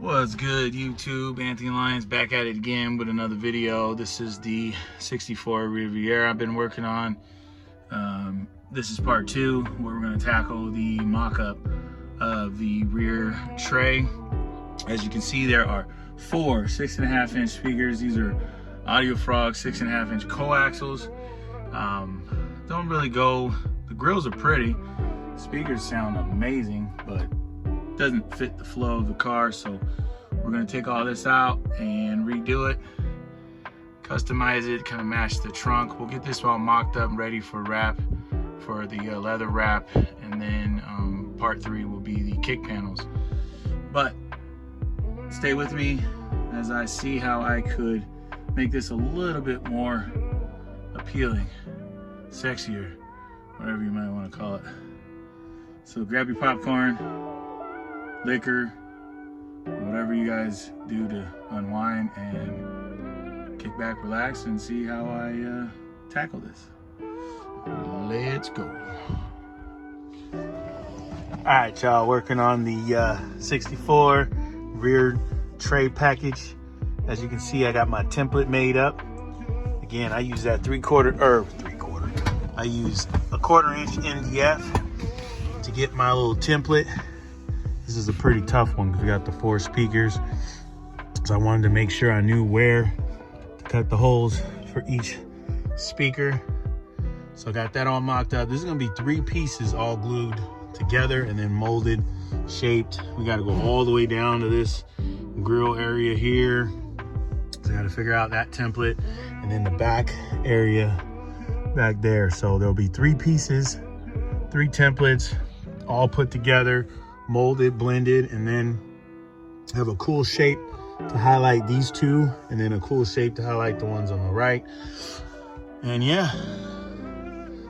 What's good, YouTube? Anthony Lyons back at it again with another video. This is the 64 Riviera I've been working on. This is part 2 where we're going to tackle the mock-up of the rear tray. As you can see, there are 4 6.5-inch speakers. These are Audio Frog 6.5-inch coaxials. Don't really go, the grills are pretty, speakers sound amazing, but doesn't fit the flow of the car, so we're going to take all this out and redo it, customize it, kind of match the trunk. We'll get this all mocked up and ready for wrap, for the leather wrap, and then part 3 will be the kick panels. But stay with me as I see how I could make this a little bit more appealing, sexier, whatever you might want to call it. So grab your popcorn, liquor, whatever you guys do to unwind, and kick back, relax, and see how I tackle this. Let's go. All right, y'all, working on the 64 rear tray package. As you can see, I got my template made up. Again, I use that I use a 1/4-inch MDF to get my little template. This is a pretty tough one because we got the 4 speakers. So I wanted to make sure I knew where to cut the holes for each speaker. So I got that all mocked up. This is gonna be 3 pieces all glued together and then molded, shaped. We gotta go all the way down to this grill area here. So I gotta figure out that template, and then the back area back there. So there'll be 3 pieces, 3 templates, all put together, molded, blended, and then have a cool shape to highlight these 2, and then a cool shape to highlight the ones on the right. And yeah,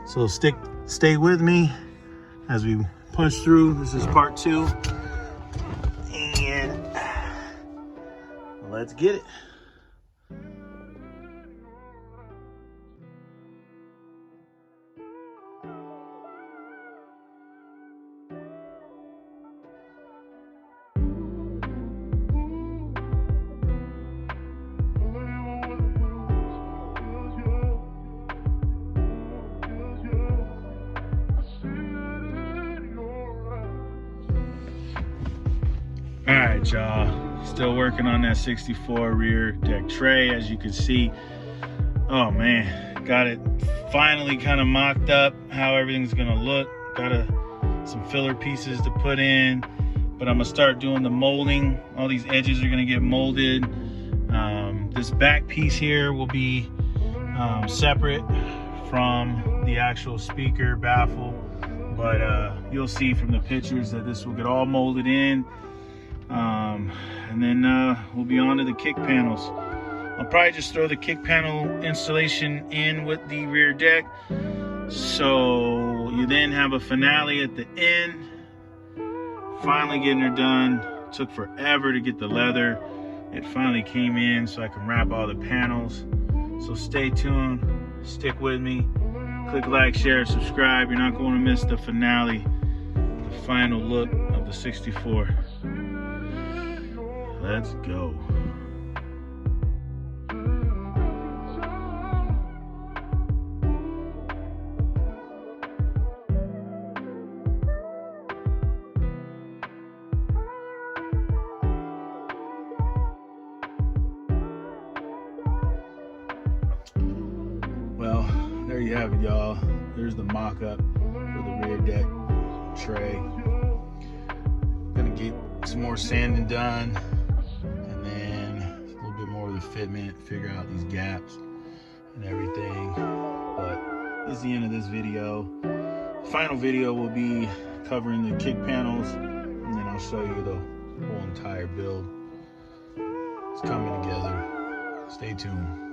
so stay with me as we push through. This is part 2, and let's get it. All right, y'all, still working on that 64 rear deck tray. As you can see, oh man, got it finally kind of mocked up how everything's gonna look. Got some filler pieces to put in, but I'm gonna start doing the molding. All these edges are gonna get molded. This back piece here will be separate from the actual speaker baffle, but you'll see from the pictures that this will get all molded in. And then we'll be on to the kick panels. I'll probably just throw the kick panel installation in with the rear deck, so you then have a finale at the end. Finally getting her done. Took forever to get the leather. It finally came in so I can wrap all the panels. So stay tuned, stick with me, click like, share, subscribe. You're not going to miss the finale, the final look of the 64. Let's go. Well, there you have it, y'all. There's the mock-up for the rear deck tray. Gonna get some more sanding done, and then a little bit more of the fitment, figure out these gaps and everything. But this is the end of this video. The final video will be covering the kick panels, and then I'll show you the whole entire build. It's coming together. Stay tuned.